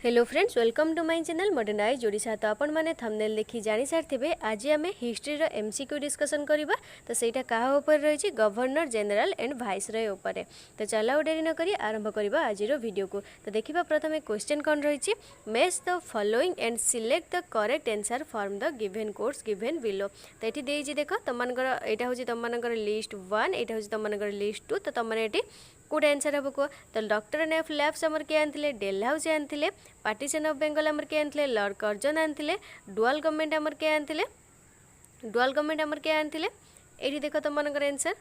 Hello friends, welcome to my channel modernize Odisha. तो आपण मैंने थंबनेल देखि जानी सारिथिबे आज आम हिस्ट्री रो एमसीक्यू डिस्कशन करबा। तो सेटा कहा ऊपर रही गवर्नर जनरल एंड वाइसरॉय ऊपर। तो चलो डेरी न करी आरंभ करबा आज रो वीडियो को। तो देखिबा प्रथमे क्वेश्चन कोन रही match the following and select the correct answer from the given course given below. तो ये देजी देख तुमनकर एटा होची तुमनकर लिस्ट 1, एटा होची तुमनकर लिस्ट 2। तो तुमने एटी कौट आंसर हम कह। तो डॉक्टर एफ लैब्स आमर किए आनते डेलहाउस आनते पार्टीशन ऑफ बेंगल आमर किए आनते लॉर्ड कर्जन आनते डुअल गवर्नमेंट आमर किए आनते डुअल गवर्नमेंट आमर किए आनते ये देख तुम आंसर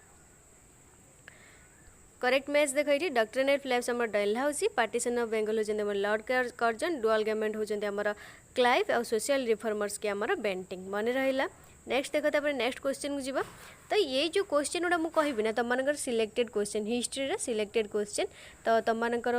करेक्ट मैच देख ये डॉक्टर एफ लैब्स आमर डेलहाउस पार्टीशन ऑफ बेंगल होचंदी लॉर्ड कर्जन डुअल गवर्नमेंट होचंदी आमर क्लाइव और सोशल रिफॉर्मर्स के आमर बेंटिंग मन रहा। नेक्स्ट देख तापर नेक्स्ट क्वेश्चन को जीवा। तो ये जो क्वेश्चन गुड़ा मुझे कहबी ना तुमनकर सिलेक्टेड क्वेश्चन हिस्ट्री रे सिलेक्टेड क्वेश्चन। तो तुमनकर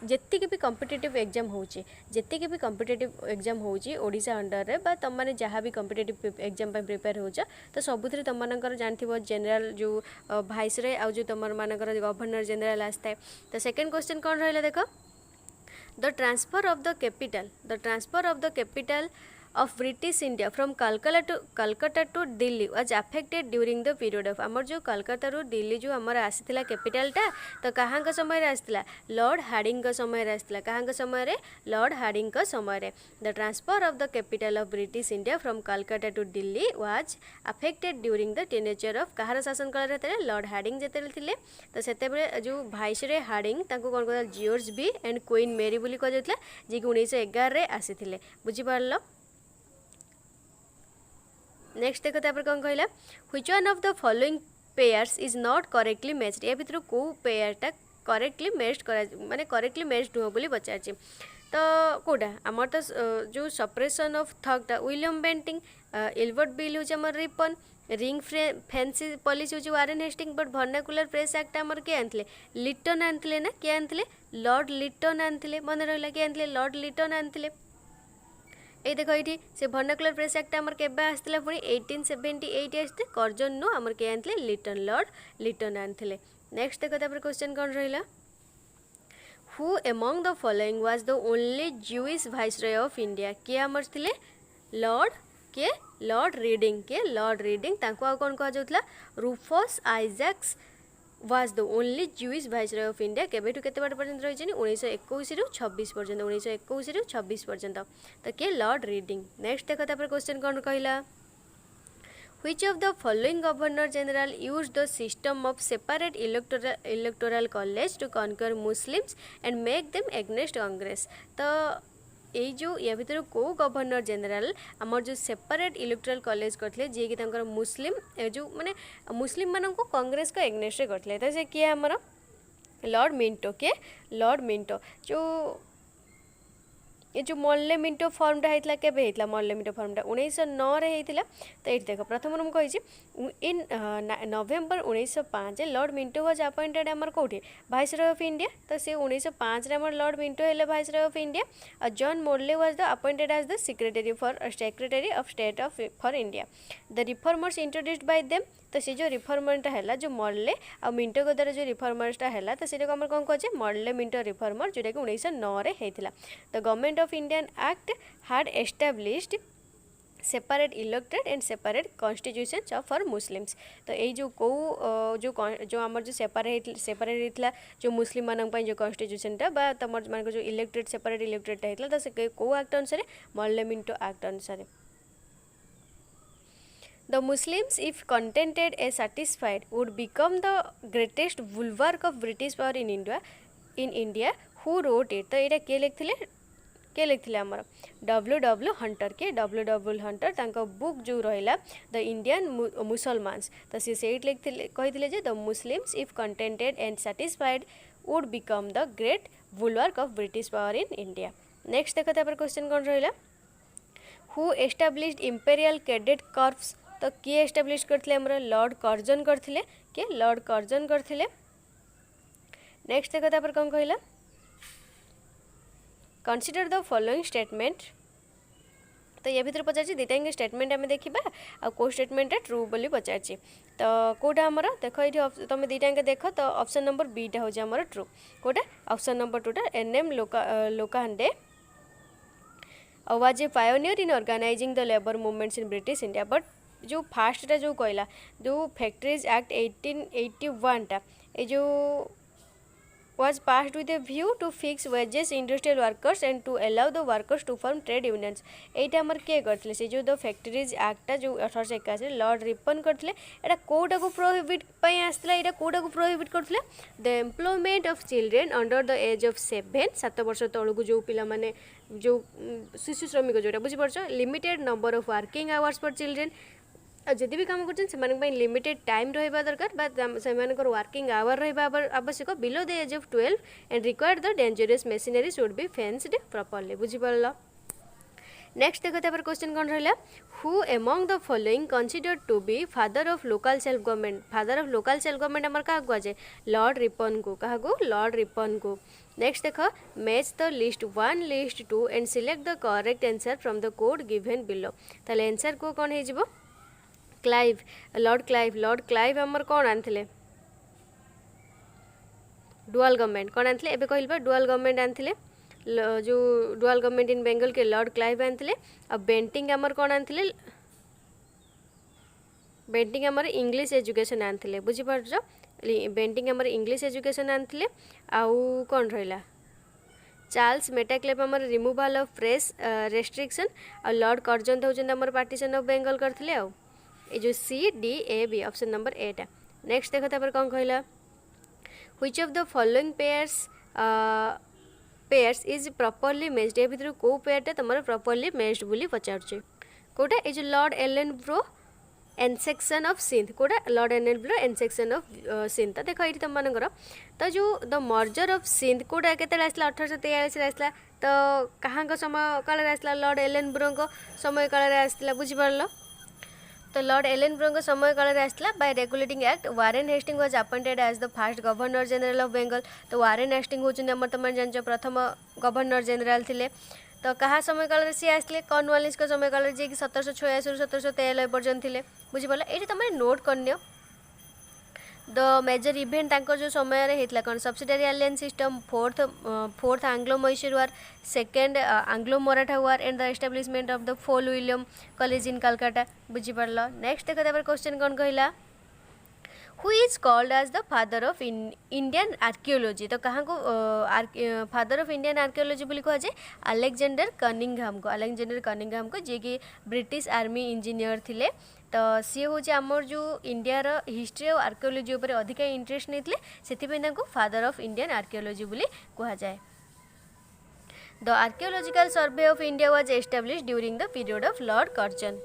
जेतिक भी कॉम्पिटिटिव एग्जाम होची जेतिक भी कॉम्पिटिटिव एग्जाम होची ओडिशा अंडर रे बा तुम माने जहाँ भी कॉम्पिटिटिव एग्जाम पे प्रिपेयर होचा। तो सबुथरे तुमनकर जानथिबो जनरल जो वाइसरॉय आ जो तुम मानकर गवर्नर जनरल आस्ता है। तो सेकंड क्वेश्चन कौन रहा देखो the transfer of the capital of British India from Calcutta to Delhi was affected during the period of आमर जो कलकत्ता रू दिल्ली जो आमर आसीथिला कैपिटल टा। तो कहाँ का समय आसीथिला लॉर्ड हार्डिंग का समय आसीथिला कहाँ का समय रे लॉर्ड हार्डिंग का समय रे। The transfer of the capital of British India from Calcutta to Delhi was affected during the tenure of कहार शासन काल रे लॉर्ड हार्डिंग जेते थिले। तो सेते जो वाइसरॉय हार्डिंग ताको कोन कहला जॉर्ज बी एंड क्वीन मेरी बोली कह जातला जे कि 1911 रे आसीथिले बुझी पारलो। नेक्स्ट देखो तापर कौन कहला which one of the following pairs is not correctly matched या भितर को पेयरटा करेक्टली मैच्ड करा माने करेक्टली मैच्ड हो बोली पचारछि। तो कोडा आमर तो जो सप्रेशन ऑफ थकटा विलियम बेंटिंग एल्बर्ट बिल हो आमर रिपन रिंग फैंसी पॉलिसी हो Warren Hastings but vernacular press act आमर के आनथिले लिटन आनथिले ना के आनथिले लॉर्ड लिटन आनथिले मन रहला के आनथिले लॉर्ड लिटन आनथिले। ये देख ये से वर्नाकुलर प्रेस एक्ट आमर केबे आस्तिला पुणी 1878 आस्ते कर्जन नु आमर के आनथिले लिटन लॉर्ड लिटन आनथिले। नेक्स्ट देखो तापर क्वेश्चन कोन रहिला who among the following was the only Jewish viceroy of India के आमर थिले लॉर्ड रीडिंग तांको आ कोन कह जाउतला Rufus Isaacs was the only Jewish viceroy of India केबेठु केते बार पर्यंत रही 1921 रु 26 पर्यंत 1921 रु 26 पर्यंत। तो के लॉर्ड रीडिंग। नेक्स्ट देखो तापर क्वेश्चन कोन कहला which of the following governor general used the system of separate electoral college to conquer Muslims and make them against Congress. तो ये जो या भर को गवर्नर जनरल आमर जो सेपरेट इलेक्टोरल कॉलेज करते जी कि मुस्लिम जो माने मुस्लिम मान को कांग्रेस का एग्नेस्ट करते। तो से किए आमर लॉर्ड मिंटो के लॉर्ड मिंटो जो ये जो मल्ले मिंटो फॉर्मटा होता के मल्ले मिंटो फॉर्मटा 1909 रे होता। तो ये देख प्रथम मुझे कही इन नवेम्बर 1905 लॉर्ड मिंटो वाज अपॉइंटेड आमर कौटे वाइसरॉय ऑफ इंडिया। तो सी 1905 रे आमर लॉर्ड मिंटो हेले वाइसरॉय ऑफ इंडिया और John Morley was the appointed as the secretary of state of for India. The reformers introduced by them. तो सी जो रिफॉर्मरटा है जो मर्ले आ मिंटो को द्वारा जो रिफॉर्मर्सटा है तो सीटा आम कौन कहे मर्ले मिंटो रिफॉर्मर जोटा कि 1909 रे होता। The government of Indian act hard established separate elected and separate constitution for Muslims. तो ये जो जो आमर जो सेपरेट होता जो मुस्लिम मान जो कॉन्स्टिट्यूशनटा बा तुम मान जो इलेक्टेड सेपरेट इलेक्टेडटा होता तो से कौ एक्ट अनुसार मर्ले मिंटो एक्ट अनुसार। The Muslims, if contented and satisfied, would become the greatest bulwark of British power in India. Who wrote it? तो ये के लिखते आमर W.W. हंटर के W.W. हंटर तांका बुक जो रहा द इंडियन मुसलमान्स। तो सी कही the Muslims if contented and satisfied would become the great bulwark of British power in India. Next देखो तापर क्वेश्चन कौन रहा who established imperial cadet corps. तो किए एस्टाब्लिश करथिले हमर लॉर्ड कर्जन करथिले के लॉर्ड कर्जन करथिले। नेक्स्ट देखो तापर कौन कहला कंसीडर द फॉलोइंग स्टेटमेंट। तो ये भीतर पचार दुटा स्टेटमेंट आम देखा आ को स्टेटमेंट ट्रू बोली पचार। तो कौटा आमर देख ये तुम दुटा देख तो ऑप्शन नंबर बीटा हूँ आमर ट्रू कौटा option number 2 NM Lokhande was a pioneer in organising the labour movements in British India. But जो फास्टा जो कहला जो फैक्ट्रीज एक्ट 1881 ये जो was passed with a view to fix wages industrial workers and to allow the workers to form trade unions। एटा हमर के करथले से जो द फैक्ट्रीज एक्ट जो 1881 लॉर्ड रिपन करथले एटा कोटा को प्रोहिबिट पय आस्तला एटा कोटा को प्रोहिबिट करथले the employment of children under the age of 7 वर्ष तळकु जो पिला माने जो शिशु श्रमिक जोटा बुझि परछ limited number of working hours for children जदि भी काम कर लिमिटेड टाइम रहा दरकार से वर्किंग आवर रहा आवश्यक below the age of 12 and required the dangerous machinery should be fenced properly बुझिपार। नेक्स्ट देखते क्वेश्चन कौन रहा who among the following considered to be father of local self government. Father of local self government आमर क्या कहुए lord Ripon को क्या lord Ripon को। नेक्स्ट देख match the list 1 list 2 and select the correct answer from the code given below. ताले answer को कौन हो क्लाइव लॉर्ड क्लाइव आमर कौन आनथिले डुअल गवर्नमेंट कौन आनथिले एबे कहलबा डुअल गवर्नमेंट आनथिले जो डुअल गवर्नमेंट इन बेंगल के लॉर्ड क्लाइव आनथिले। अब बेंटिंग आमर कौन आनथिले बेंटिंग आमर इंग्लिश एजुकेशन आनथिले बुझि पारछ बेंटिंग आमर इंग्लिश एजुकेशन आनथिले। आउ कौन रहिला चार्ल्स मेटाक्लेफ आमर रिमूवल ऑफ प्रेस रेस्ट्रिक्शन आ लॉर्ड कर्जन होचन आमर पार्टीशन ऑफ बेंगल करथिले। आउ ये जो CDAB ऑप्शन नंबर 8 है। नेक्स्ट देखो तापर कौन कहला which of the following pairs is properly matched ए भितर को पेयरटा तुम प्रॉपर्ली मैच्ड बोली पचारुचे कोटा ये जो lord Ellenborough annexation of Sindh कोटा lord Ellenborough annexation of Sindh. तो देखो ये तुम मानकर तो जो द मर्जर ऑफ सिंध कोटा केते आसला 1843 आसला तो कहाँ समय काल आसला लॉर्ड एलन ब्रो समय काल आसला बुझिपारल। तो लॉर्ड एलन ब्रो समय काल आसला by regulating act Warren Hasting was appointed as the first governor general of Bengal. तो वारेन हेस्टिंग होचन हमर तुम जान प्रथम गवर्नर जनरल थिले। तो कहा समय काल सी आसले कॉर्नवालिस को समय काल जे कि 1786 1793 पर्यंत थिले बुझिपारल। एठी तुम नोट करनियो द मेजर इवेंट तांकर जो समय रे हेतला कौन subsidiary alliance system fourth Anglo Mysore war second Anglo Maratha war and the establishment of the Fort William college in Calcutta बुझिपारल। नेक्स्ट देखते क्वेश्चन कौन कहला who is called as the father of Indian archaeology. तो कहाँ को फादर ऑफ इंडियन आर्कियोलॉजी बोली कह जाए अलेक्जेंडर कनिंगहाम को। अलेक्जेंडर कनिंगहाम को जी कि ब्रिटिश आर्मी इंजीनियर थिले। तो सी हूँ आमर जो इंडिया हिस्ट्री और आर्कियोलॉजी उपर अधिक इंटरेस्ट नहीं से फादर ऑफ इंडियन आर्कियोलॉजी बोली कह जाए। The archaeological survey of India was established during the period of lord Curzon.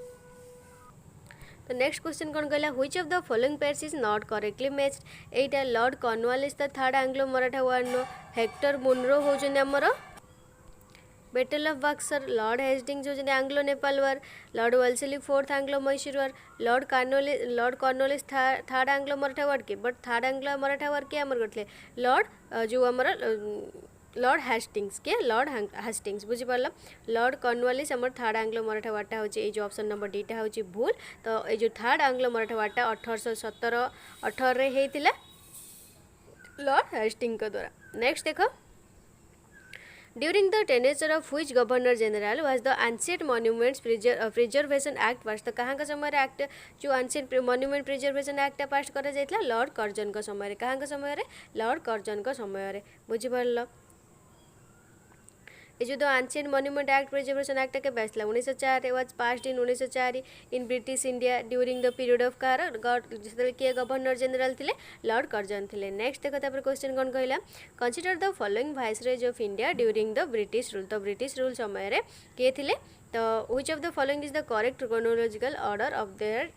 तो नेक्स्ट क्वेश्चन कौन कहला which of the following pairs is not correctly matched. एटा lord Cornwallis the third Anglo Maratha war नो Hector Munro होचन हमर battle of Buxar. Lord Hastings होचन Anglo Nepal war. Lord Wellesley fourth Anglo Mysore war. Lord Cornwallis third Anglo Maratha war के but third Anglo Maratha war के आमर करथले Lord जो आमर लॉर्ड हेस्टिंग्स के लॉर्ड हेस्टिंग्स बुझिपारल। लॉर्ड कॉर्नवालिस आमर थर्ड आंग्लो मराठा वार्टा होची ए जो ऑप्शन नंबर डीटा होची भूल। तो ये जो थर्ड आंग्लो मराठा वार्टा 1817-18 रे हेतिला लॉर्ड हेस्टिंग के द्वारा। नेक्स्ट देखो during the tenure of which governor general was the ancient monuments preservation act pass. तो कहाँ का समय एक्ट जो ancient monument preservation act pass करा जायतला लॉर्ड कर्जन का समय। कहाँ का समय लॉर्ड कर्जन का समय बुझिपारल। ये जो the ancient monument act preservation act के आसला 1904 was passed in 1904 in British India during the period of car जिते किए गवर्नर जनरल थिले लॉर्ड कर्जन थिले। नेक्स्ट देखो तापर क्वेश्चन कौन कहला consider the following viceroys of India during the British rule. तो ब्रिटिश रूल समय रे किए थिले तो which of the following is the correct chronological order of their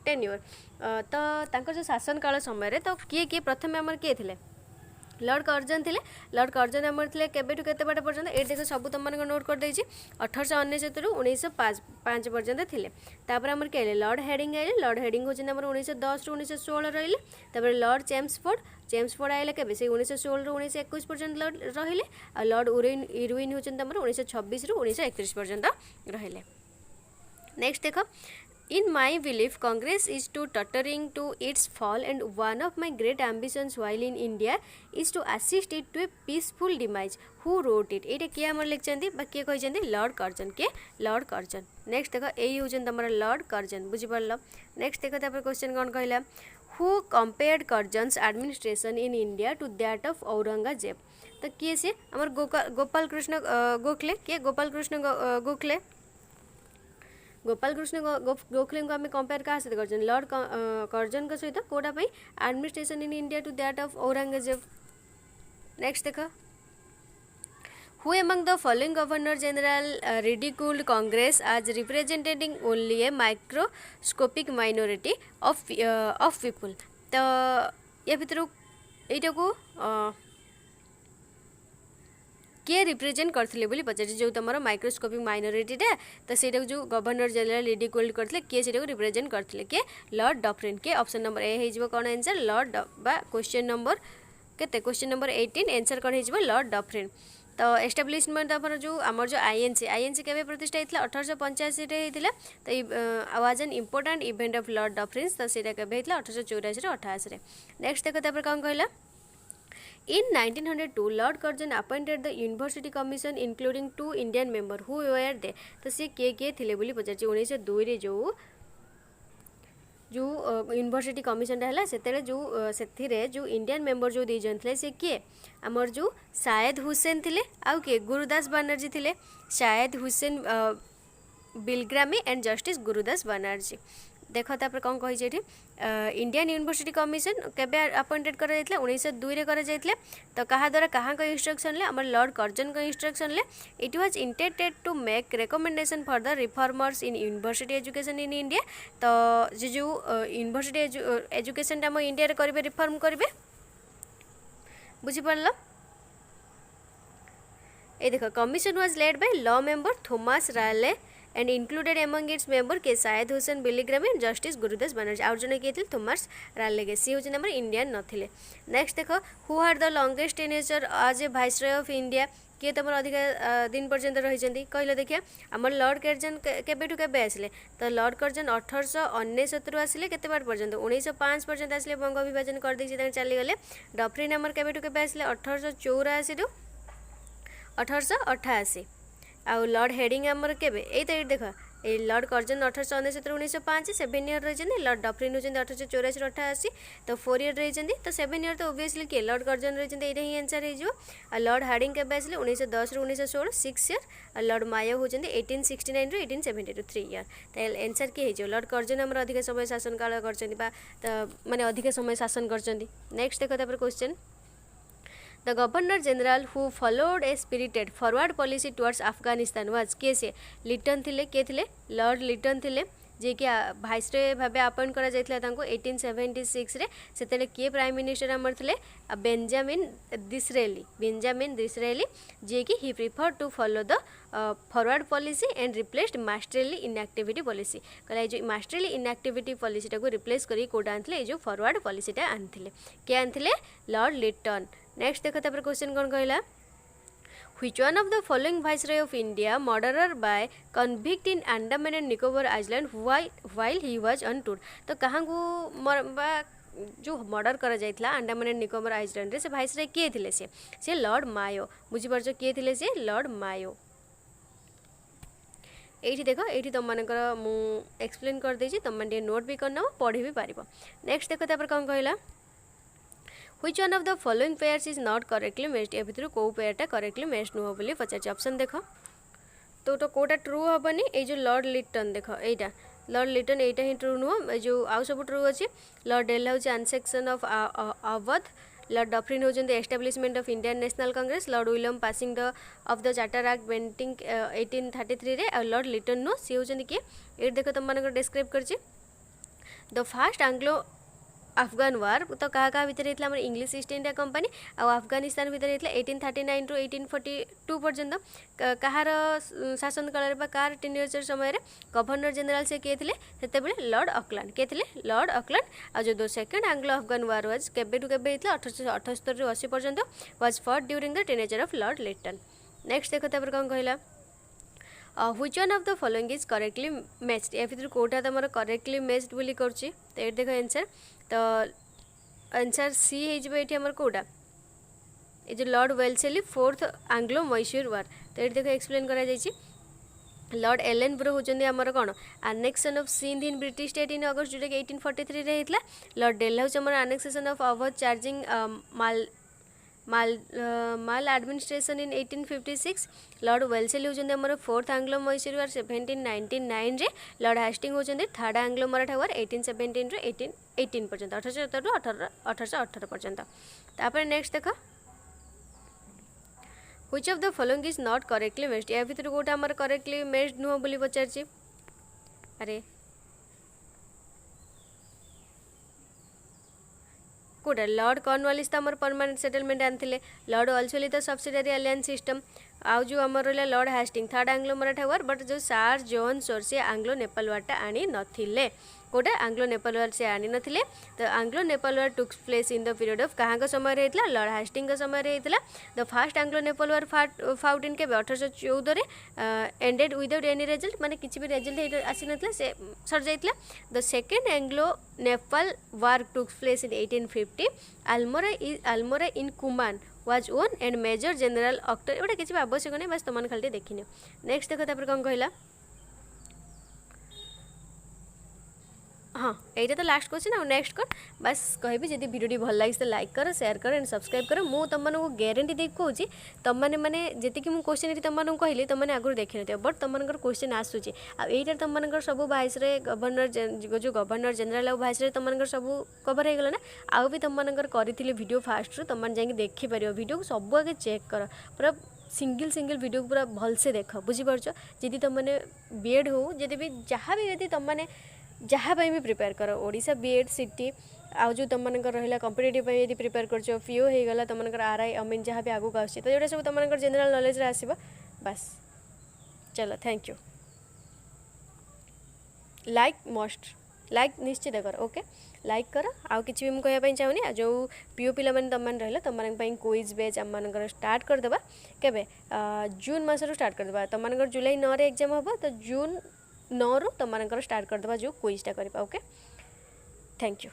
tenure. तो तांकर जो शासन काल समय रे तो किए प्रथम आमर किए थिले लॉर्ड कर्जन थिले। लॉर्ड कर्जन आमर थिले केबेठु केते बाटे पर्यंत ए देखो सब तुम मानक नोट कर देछि 1899 रु 1905 पर्यंत थिले। तापर आमर के लॉर्ड हेडिंग आइले लॉर्ड हेडिंग होचन आमर 1910 रु 1916 रहिले। तापर लॉर्ड चेम्सफोर्ड आइले केबे से 1916 रु 1921 पर्यंत रहिले। आ लॉर्ड इरविन होचन आमर 1926 रु 1931 पर्यंत रहिले। नेक्स्ट देखो In my belief, Congress is to tottering to its fall, and one of my great ambitions while in India is to assist it to a peaceful demise. Who wrote it? एटा किए आमर लिखिछन्ती बा किए कहिछन्ती Lord Curzon के Lord Curzon. Next देखो एई होछन तमरा Lord Curzon बुझि परलो. Next देखो तापर question कोन कहला who compared Curzon's administration in India to that of Aurangzeb. तो किए से आमर गोपाल कृष्ण गोखले के गोपाल कृष्ण गोखले गोपाल कृष्ण गोखले को आम कंपेयर क्या सहित कर लॉर्ड कर्जन सहित कौटा administration in India to that of Aurangzeb. Next देख who among the following governor general ridiculed Congress as representing only a microscopic minority of people. तो ये भितर यटा को किए रिप्रेजेंट करथिले बोली पचार जो तुम माइक्रोस्कोपिक माइनॉरिटीटा तो सेटा जो गवर्नर जनरल रिडिक्यूल्ड करथिले किए सेटा को रिप्रेजेंट करथिले के लॉर्ड डफरिन के. ऑप्शन नंबर ए हेजिबो कोन आंसर लॉर्ड बा क्वेश्चन नंबर केते क्वेश्चन नंबर 18 आंसर कोन हेजिबो लॉर्ड डफरिन. तो एस्टाब्लिशमेंट ऑफ जो आमर जो आईएनसी केबे प्रतिष्ठा होता 1885 रे होता. तो was an important event of Lord Dufferin. तो सेटा केबे होता 1884 रे 88 रे. नेक्स्ट देखो तापर कोन कहला In 1902, Lord Curzon appointed the University Commission including 2 Indian members. Who were they? तो से किए थिले बोली पचार 1902 रे जो यूनिवर्सिटी कमिशन है से जो इंडियन मेंबर जो दी जन थे से किए आमर जो शायद हुसैन थिले आउ किए गुरुदास बनर्जी थिले. शायद हुसैन बिलग्रामी एंड जस्टिस गुरुदास बनर्जी. देख तापर कौन कही इंडियन यूनिवर्सिटी कमिशन केबे अपॉइंटेड कर 1902 रे कर जाइतले. तो कहा द्वारा कहाँ को इंस्ट्रक्शन ले आमर लॉर्ड कर्जन को इंस्ट्रक्शन ले. It was intended to make recommendation for the reformers in university education in India. तो जो यूनिवर्सिटी एजुकेशन आम इंडिया करेंगे रिफॉर्म करेंगे बुझीपार. ये देख commission was led by law member Thomas Raleigh and included among its member के शायद हुसैन बिलिग्रामी एंड जस्टिस गुरुदास बनर्जी. आउ जन किए थॉमस राले के सी हूँ आम इंडियन नथिले. नेक्स्ट देख who had the longest tenure as a viceroy of India. किए तुम अधिक दिन पर्यंत रही कहले देखिए आम लॉर्ड कर्जन केबेठू केबे आसिले. तो लॉर्ड कर्जन 1869 आसिले केते बार पर्यंत 1905 पर्यंत आसिले बंग विभाजन कर देछि चलीगले. डफरिन आमर केबेठू केबे आसिले 1884 रु 1888. आउ लॉर्ड हेडिंग आमर केबे ए तो देख ये लॉर्ड कर्जन 1869 1905 7 ईयर रही. लॉर्ड डफरिन होती 1884 88. तो 4 ईयर रही. तो 7 ईयर तो ओबियसली किए लॉर्ड कर्जन रही ही आंसर हो. लॉर्ड हार्डिंग केबे आसिले 1910 रु 1916 6 ईयर. लॉर्ड मायो होती 1869 रु 1872 3 ईयर. तो आंसर किए हो लॉर्ड कर्जन आमर अधिक समय शासन काल कर माने अधिक समय शासन कर. नेक्स्ट देख तापर question The Governor General who followed a spirited forward policy towards Afghanistan was किए से लिटन थिले के थिले लॉर्ड लिटन थिले जे कि भाइसरॉय भाबे अपॉइंट करा जायतला तांको 1876 रे. सेतेले किए प्राइम मिनिस्टर आमर थिले बेंजामिन डिसरेली जे कि he prefer to follow the forward policy and replaced masterly inactivity policy. कहला जो मास्टरली इनएक्टिविटी पॉलिसीटा को रिप्लेस करी कोटा आनथिले जो फॉरवर्ड पॉलिसीटा आनथिले के आनथिले लॉर्ड लिटन. नेक्स्ट देख तापर क्वेश्चन कौन कहला Which one of the following Viceroy of India murderer by convict in Andaman and Nicobar Island while he was on tour. तो कहाँ को जो मर्डर करा जाइतला अंडमान एंड निकोबर आइलैंड रे से भाइसरॉय किए थिले से लॉर्ड मायो बुझी पारछ किए थिले से लॉर्ड मायो. एठी देखो एठी तुम मानकर मु एक्सप्लेन कर देछि तुम माने नोट भी करनो पढ़ी भी पारिबो. नेक्स्ट देखो तापर कोन कहला Which one of the following pairs is not correctly matched. ए भितर को पेयरटा करेक्टली मैच नुह बोली पचार. ऑप्शन देख तो कोटा ट्रू हेनी ये जो लॉर्ड लिटन देख एटा लॉर्ड लिटन एटा ही ट्रू नुह जो आउ सब ट्रू अच्छी. Lord Dalhousie annexation of Awadh. Lord Dufferin होती establishment of Indian National Congress. Lord William passing the of the charter act Bentinck 1833 रे. और लॉर्ड लिटन नुह सी होती किए ये देख तुम मान डिस्क्राइब कर द फास्ट आंग्लो अफगान वार. तो क्या भितर होता है इंग्लिश ईस्ट इंडिया कंपनी और अफगानिस्तान भितर होता 1839 रु 1842 पर्यंत. कहार शासन काल कार टेन्योर समय गवर्नर जनरल से किए थे लॉर्ड ऑकलैंड के लॉर्ड ऑकलैंड. और जो second Anglo Afghan war was केबेठू केबे होता 1878 रु 80 पर्यंत was fought during the tenure of lord Lytton. Next देख तापर कौन कहला which one of the following is correctly matched या फिर कोटा तुम करेक्टली मैच्ड बोली करुच्ची तो ये देख आंसर तो आंसर सी होमर कोटा ये जो lord Wellesley fourth Anglo Mysore war तो ये देख एक्सप्लेन करा जायछि लॉर्ड एलेन ब्रो होचंदी हमर कोन annexation of Sindh in British state in अगस्त जोटा 1843 रे हेतला लॉर्ड डेलहाउस हमर annexation of Awadh charging maladministration in 1856 lord Wellesley होचंदी हमर फोर्थ आंग्लो मैसूर वार 1799 रे लॉर्ड हास्टिंग होचंदी थर्ड आंग्लो मराठा वार 1817 रे 1818 पर्यंत 1817 टू 1818 पर्यंत तापर नेक्स्ट देखो which of the following is not correctly matched या भितर कोटा हमर करेक्टली मैच्ड नुह बोली पचारछि अरे कोटा लॉर्ड कॉर्नवालिस तो हमर परमानेंट सेटलमेंट आनथिले लॉर्ड ऑल्सोली तो सब्सिडियरी अलायंस सिस्टम आउ जो हमर रहला lord Hastings third Anglo Maratha war but जो सार जॉन सोर्सी आंग्लो नेपाल वारटा आनी नथिले कोटा आंग्लो नेपाल वार से आनी नथिले तो Anglo Nepal war took place in the period of कहाँ का समय हेतला लॉर्ड हास्टिंग का समय हेतला the first Anglo Nepal war fought in के 1814 रे एंडेड विदाउट एनी रिजल्ट माने किछि भी रिजल्ट आसी नथला से सर जाइतला the second Anglo Nepal war took place in 1850 Almora in Kumaon was won and major general Ochterlony एटा किछि आवश्यक नहीं बस तुम खाली देखिने नेक्स्ट देखो तापर कौन कहला हाँ यही तो लास्ट क्वेश्चन आ नेक्स्ट कर बस कहबी जब वीडियो भल लगे तो लाइक कर शेयर कर एंड सब्सक्राइब कर मु तुमको ग्यारंटी दे कहूँ तुम मैंने जी मुझे क्वेश्चन तुमको कहली तुमने आगुरी देखी न बट तुम क्वेश्चन आसूँ आईटा तुम सब भाइस गवर्नर जो गवर्नर जनरल और भाइस तुम सब कवर हो ना आउ भी तुम करी वीडियो फास्ट तुम जा देखिपर वीडियो को सब आगे चेक कर पूरा सिंगल सिंगल वीडियो पूरा भलसे देख बुझीपार जी तुमने बीएड हो जब भी जहाँ भी यदि तुमने जहाँ भी प्रिपेयर कर ओडिशा बीएड सीटी आउ जो तुम रहा कॉम्पिटिटिव यदि प्रिपेयर कर पीओ हो गला तुम आरआई अमीन जहाँ भी आगू आस तो ये सब तुम जनरल नॉलेज आसब बस चलो thank you like must like निश्चित कर ओके लाइक कर आउ कि भी मुझे कहना चाहूनी जो पीओ पिला तुम रहा तुम क्विज बैच आम स्टार्ट करदे केबे जून मसरू स्टार्ट करदे तुम जुलाई 9 रे एग्जाम हम तो जून 9 रु तुम स्टार्ट करदे जो क्विजटा करवा ओके थैंक यू।